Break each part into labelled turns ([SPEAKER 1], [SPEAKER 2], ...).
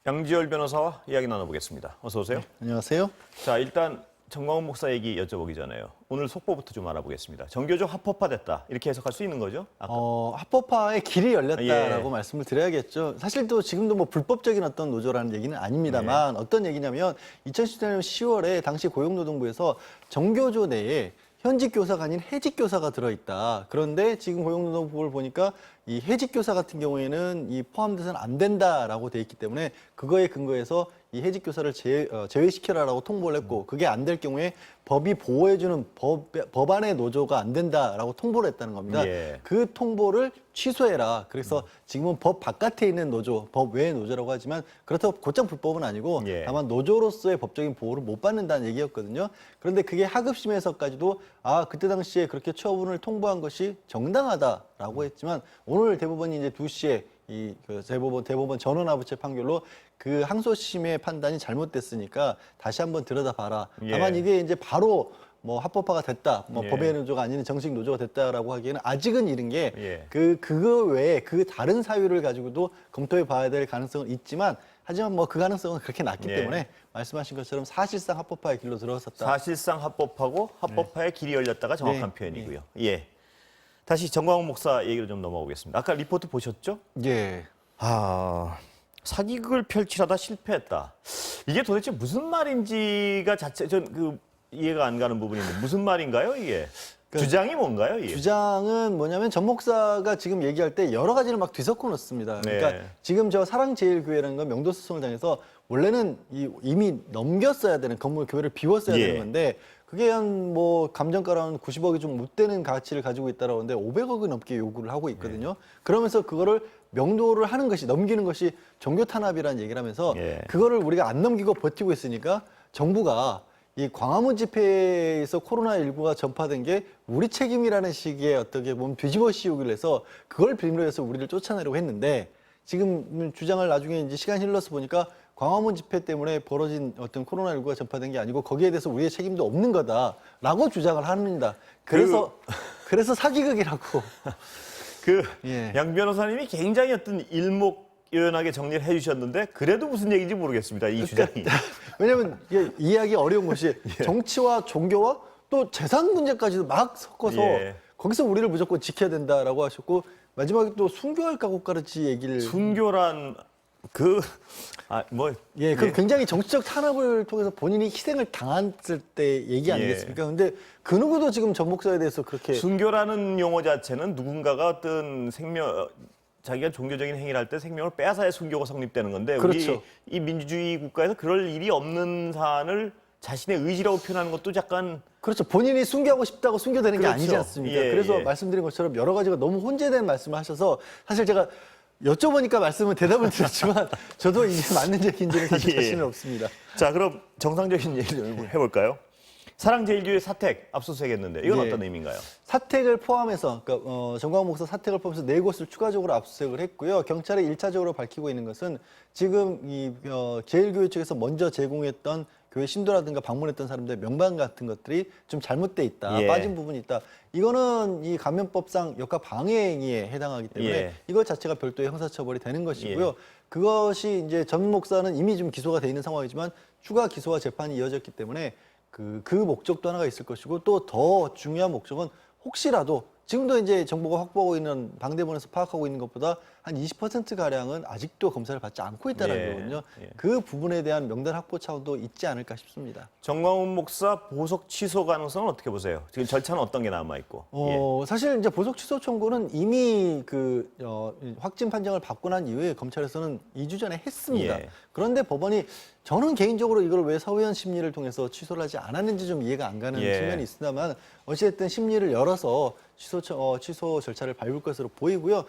[SPEAKER 1] 양지열 변호사와 이야기 나눠보겠습니다. 어서 오세요.
[SPEAKER 2] 네, 안녕하세요.
[SPEAKER 1] 자, 일단 정광훈 목사 얘기 여쭤보기 전에요. 오늘 속보부터 좀 알아보겠습니다. 정교조 합법화됐다. 이렇게 해석할 수 있는 거죠? 아까.
[SPEAKER 2] 합법화의 길이 열렸다라고
[SPEAKER 1] 예.
[SPEAKER 2] 말씀을 드려야겠죠. 사실 또 지금도 뭐 불법적인 어떤 노조라는 얘기는 아닙니다만 어떤 얘기냐면 2017년 10월에 당시 고용노동부에서 정교조 내에 현직 교사가 아닌 해직 교사가 들어있다. 그런데 지금 고용노동부를 보니까 이 해직 교사 같은 경우에는 이 포함돼서는 안 된다라고 돼 있기 때문에 그거에 근거해서 이 해직 교사를 제외시켜라라고 통보를 했고 그게 안 될 경우에 법이 보호해주는 법안의 노조가 안 된다라고 통보를 했다는 겁니다.
[SPEAKER 1] 예.
[SPEAKER 2] 그 통보를 취소해라. 그래서 지금은 법 바깥에 있는 노조, 법 외의 노조라고 하지만 그렇다고 곧장 불법은 아니고
[SPEAKER 1] 예.
[SPEAKER 2] 다만 노조로서의 법적인 보호를 못 받는다는 얘기였거든요. 그런데 그게 하급심에서까지도 그때 당시에 그렇게 처분을 통보한 것이 정당하다라고 했지만 오늘 대법원이 이제 2시에 그 대법원 전원합의체 판결로 그 항소심의 판단이 잘못됐으니까 다시 한번 들여다봐라.
[SPEAKER 1] 예.
[SPEAKER 2] 다만 이게 이제 바로 뭐 합법화가 됐다, 뭐
[SPEAKER 1] 예.
[SPEAKER 2] 법의 노조가 아닌 정식 노조가 됐다라고 하기에는 아직은 이른 게
[SPEAKER 1] 예.
[SPEAKER 2] 그거 외에 그 다른 사유를 가지고도 검토해 봐야 될 가능성은 있지만 하지만 뭐 그 가능성은 그렇게 낮기
[SPEAKER 1] 예.
[SPEAKER 2] 때문에 말씀하신 것처럼 사실상 합법화의 길로 들어섰다.
[SPEAKER 1] 사실상 합법하고 합법화의 길이 열렸다가 정확한
[SPEAKER 2] 네.
[SPEAKER 1] 표현이고요. 예. 다시 정광훈 목사 얘기로 좀 넘어오겠습니다. 아까 리포트 보셨죠?
[SPEAKER 2] 예.
[SPEAKER 1] 사기극을 펼치려다 실패했다. 이게 도대체 무슨 말인지가 이해가 안 가는 부분인데 무슨 말인가요, 이게? 주장이 뭔가요, 이게?
[SPEAKER 2] 주장은 뭐냐면 전 목사가 지금 얘기할 때 여러 가지를 막 뒤섞어 놓습니다.
[SPEAKER 1] 네.
[SPEAKER 2] 그러니까 지금 저 사랑제일교회라는 건 명도소송을 당해서 원래는 이미 넘겼어야 되는 건물 교회를 비웠어야
[SPEAKER 1] 예.
[SPEAKER 2] 되는 건데 그게 한 뭐 감정가로는 90억이 좀 못 되는 가치를 가지고 있다라고 하는데 500억이 넘게 요구를 하고 있거든요. 그러면서 그거를 명도를 하는 것이 넘기는 것이 종교 탄압이라는 얘기를 하면서
[SPEAKER 1] 예.
[SPEAKER 2] 그거를 우리가 안 넘기고 버티고 있으니까 정부가 이 광화문 집회에서 코로나19가 전파된 게 우리 책임이라는 식의 어떻게 보면 뒤집어 씌우기를 해서 그걸 빌미로 해서 우리를 쫓아내려고 했는데 지금 주장을 나중에 이제 시간이 흘러서 보니까 광화문 집회 때문에 벌어진 어떤 코로나19가 전파된 게 아니고 거기에 대해서 우리의 책임도 없는 거다라고 주장을 합니다. 그래서 사기극이라고. 예.
[SPEAKER 1] 양 변호사님이 굉장히 어떤 일목요연하게 정리를 해주셨는데 그래도 무슨 얘기인지 모르겠습니다. 이 주장이.
[SPEAKER 2] 왜냐하면 이게 이해하기 어려운 것이 정치와 종교와 또 재산 문제까지도 막 섞어서
[SPEAKER 1] 예.
[SPEAKER 2] 거기서 우리를 무조건 지켜야 된다라고 하셨고 마지막에 또 순교할 각오까지 얘기를
[SPEAKER 1] 순교란
[SPEAKER 2] 그 굉장히 정치적 탄압을 통해서 본인이 희생을 당했을 때 얘기 아니겠습니까? 근데 그 누구도 지금 전 목사에 대해서 그렇게
[SPEAKER 1] 순교라는 용어 자체는 누군가가 어떤 자기가 종교적인 행위를 할 때 생명을 빼앗아야 순교가 성립되는 건데
[SPEAKER 2] 그렇죠.
[SPEAKER 1] 우리 이 민주주의 국가에서 그럴 일이 없는 사안을 자신의 의지라고 표현하는 것도 약간
[SPEAKER 2] 그렇죠. 본인이 순교하고 싶다고 순교되는 게
[SPEAKER 1] 그렇죠.
[SPEAKER 2] 아니지 않습니까?
[SPEAKER 1] 예,
[SPEAKER 2] 그래서
[SPEAKER 1] 예.
[SPEAKER 2] 말씀드린 것처럼 여러 가지가 너무 혼재된 말씀을 하셔서 사실 제가 여쭤보니까 대답을 드렸지만 저도 이게 맞는 얘기인지는 사실
[SPEAKER 1] 예.
[SPEAKER 2] 자신은 없습니다.
[SPEAKER 1] 자, 그럼 정상적인 얘기를 해볼까요? 사랑제일교회 사택 압수수색했는데 이건
[SPEAKER 2] 예.
[SPEAKER 1] 어떤 의미인가요?
[SPEAKER 2] 사택을 포함해서 그러니까 정광훈 목사 사택을 포함해서 4곳을 추가적으로 압수수색을 했고요. 경찰이 1차적으로 밝히고 있는 것은 지금 이 제일교회 측에서 먼저 제공했던 교회 신도라든가 방문했던 사람들의 명단 같은 것들이 좀 잘못돼 있다,
[SPEAKER 1] 예.
[SPEAKER 2] 빠진 부분이 있다. 이거는 이 감염법상 역학 방해 행위에 해당하기 때문에
[SPEAKER 1] 예.
[SPEAKER 2] 이것 자체가 별도의 형사처벌이 되는 것이고요.
[SPEAKER 1] 예.
[SPEAKER 2] 그것이 이제 전 목사는 이미 좀 기소가 돼 있는 상황이지만 추가 기소와 재판이 이어졌기 때문에 그 목적도 하나가 있을 것이고 또 더 중요한 목적은 혹시라도 지금도 이제 정보가 확보하고 있는 방대본에서 파악하고 있는 것보다 한 20%가량은 아직도 검사를 받지 않고 있다는
[SPEAKER 1] 예,
[SPEAKER 2] 거거든요.
[SPEAKER 1] 예.
[SPEAKER 2] 그 부분에 대한 명단 확보 차원도 있지 않을까 싶습니다.
[SPEAKER 1] 정광훈 목사 보석 취소 가능성은 어떻게 보세요? 지금 절차는 어떤 게 남아 있고?
[SPEAKER 2] 사실 이제 보석 취소 청구는 이미 확진 판정을 받고 난 이후에 검찰에서는 2주 전에 했습니다.
[SPEAKER 1] 예.
[SPEAKER 2] 그런데 법원이 저는 개인적으로 이걸 왜 사후연 심리를 통해서 취소를 하지 않았는지 좀 이해가 안 가는
[SPEAKER 1] 예.
[SPEAKER 2] 측면이 있습니다만 어찌됐든 심리를 열어서 취소 절차를 밟을 것으로 보이고요.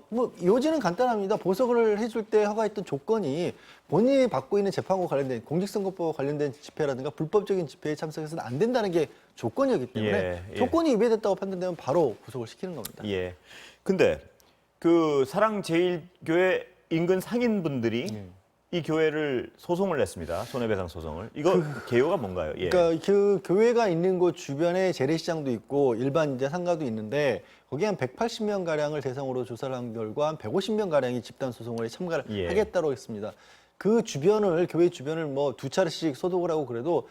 [SPEAKER 2] 뭐 요지는 간단합니다. 보석을 해줄 때 허가했던 조건이 본인이 받고 있는 재판과 관련된 공직선거법과 관련된 집회라든가 불법적인 집회에 참석해서는 안 된다는 게 조건이었기 때문에
[SPEAKER 1] 예.
[SPEAKER 2] 조건이 위배됐다고 판단되면 바로 구속을 시키는 겁니다.
[SPEAKER 1] 예. 근데 그 사랑제일교회 인근 상인분들이 이 교회를 소송을 냈습니다. 손해배상 소송을. 이거 개요가 뭔가요? 예.
[SPEAKER 2] 그러니까 그 교회가 있는 곳 주변에 재래시장도 있고 일반 이제 상가도 있는데 거기 한 180명 가량을 대상으로 조사를 한 결과 한 150명 가량이 집단 소송에 참가를
[SPEAKER 1] 예.
[SPEAKER 2] 하겠다고 했습니다. 그 주변을 교회 주변을 뭐 2차례씩 소독을 하고 그래도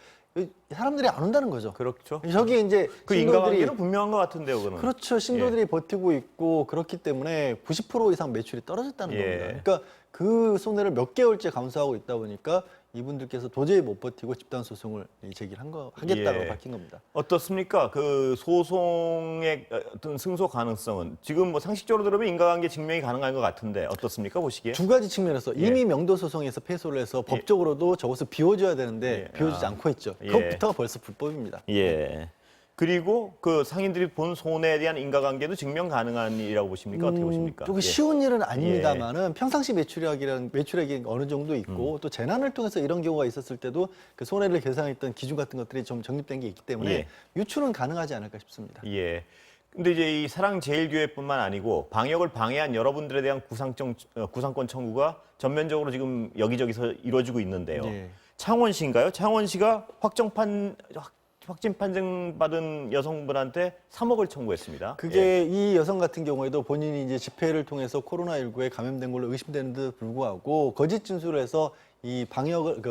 [SPEAKER 2] 사람들이 안 온다는 거죠.
[SPEAKER 1] 그렇죠.
[SPEAKER 2] 저기 이제
[SPEAKER 1] 그 인과관계는 분명한 것 같은데요, 그는.
[SPEAKER 2] 그렇죠. 신도들이 버티고 있고 그렇기 때문에 90% 이상 매출이 떨어졌다는
[SPEAKER 1] 예.
[SPEAKER 2] 겁니다. 그러니까 그 손해를 몇 개월째 감수하고 있다 보니까 이분들께서 도저히 못 버티고 집단 소송을 하겠다고
[SPEAKER 1] 예.
[SPEAKER 2] 밝힌 겁니다.
[SPEAKER 1] 어떻습니까? 그 소송의 어떤 승소 가능성은 지금 뭐 상식적으로 들으면 인과관계 증명이 가능한 것 같은데 어떻습니까? 보시기에?
[SPEAKER 2] 두 가지 측면에서
[SPEAKER 1] 예.
[SPEAKER 2] 이미 명도 소송에서 패소를 해서 법적으로도 저것을 비워줘야 되는데
[SPEAKER 1] 예.
[SPEAKER 2] 비워주지 않고 있죠.
[SPEAKER 1] 예.
[SPEAKER 2] 그것부터가 벌써 불법입니다.
[SPEAKER 1] 예. 그리고 그 상인들이 본 손해에 대한 인과관계도 증명 가능한 일이라고 보십니까? 어떻게 보십니까?
[SPEAKER 2] 또
[SPEAKER 1] 예.
[SPEAKER 2] 쉬운 일은 아닙니다만은 평상시 매출액이 어느 정도 있고 또 재난을 통해서 이런 경우가 있었을 때도 그 손해를 계산했던 기준 같은 것들이 좀 정립된 게 있기 때문에
[SPEAKER 1] 예.
[SPEAKER 2] 유출은 가능하지 않을까 싶습니다.
[SPEAKER 1] 예. 근데 이제 이 사랑제일교회뿐만 아니고 방역을 방해한 여러분들에 대한 구상권 청구가 전면적으로 지금 여기저기서 이루어지고 있는데요.
[SPEAKER 2] 예.
[SPEAKER 1] 창원시인가요? 창원시가 확진 판정받은 여성분한테 3억을 청구했습니다.
[SPEAKER 2] 그게 이 여성 같은 경우에도 본인이 이제 집회를 통해서 코로나19에 감염된 걸로 의심되는데도 불구하고 거짓 진술을 해서 이 방역을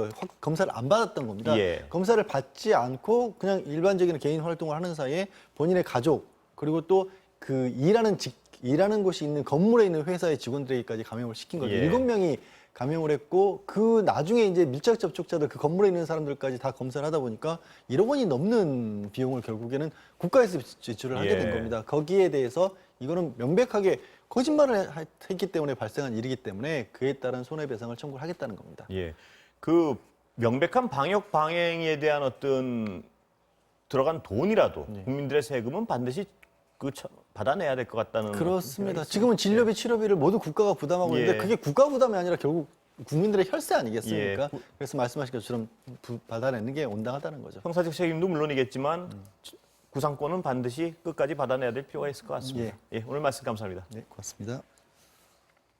[SPEAKER 2] 검사를 안 받았던 겁니다.
[SPEAKER 1] 예.
[SPEAKER 2] 검사를 받지 않고 그냥 일반적인 개인 활동을 하는 사이에 본인의 가족 그리고 또 그 일하는 곳이 있는 건물에 있는 회사의 직원들에게까지 감염을 시킨 거죠.
[SPEAKER 1] 예.
[SPEAKER 2] 7명이 감염을 했고 그 나중에 이제 밀접 접촉자들 그 건물에 있는 사람들까지 다 검사를 하다 보니까 1억 원이 넘는 비용을 결국에는 국가에서 지출을 하게 된
[SPEAKER 1] 예.
[SPEAKER 2] 겁니다. 거기에 대해서 이거는 명백하게 거짓말을 했기 때문에 발생한 일이기 때문에 그에 따른 손해배상을 청구를 하겠다는 겁니다.
[SPEAKER 1] 예. 그 명백한 방역 방행에 대한 어떤 들어간 돈이라도 국민들의 세금은 반드시 받아내야 될 것 같다는
[SPEAKER 2] 그렇습니다.
[SPEAKER 1] 생각이
[SPEAKER 2] 지금은
[SPEAKER 1] 있습니다.
[SPEAKER 2] 진료비, 치료비를 모두 국가가 부담하고
[SPEAKER 1] 예.
[SPEAKER 2] 있는데 그게 국가 부담이 아니라 결국 국민들의 혈세 아니겠습니까?
[SPEAKER 1] 예.
[SPEAKER 2] 그래서 말씀하신 것처럼 받아내는 게 온당하다는 거죠.
[SPEAKER 1] 형사적 책임도 물론이겠지만 구상권은 반드시 끝까지 받아내야 될 필요가 있을 것 같습니다. 예, 오늘 말씀 감사합니다.
[SPEAKER 2] 네, 고맙습니다.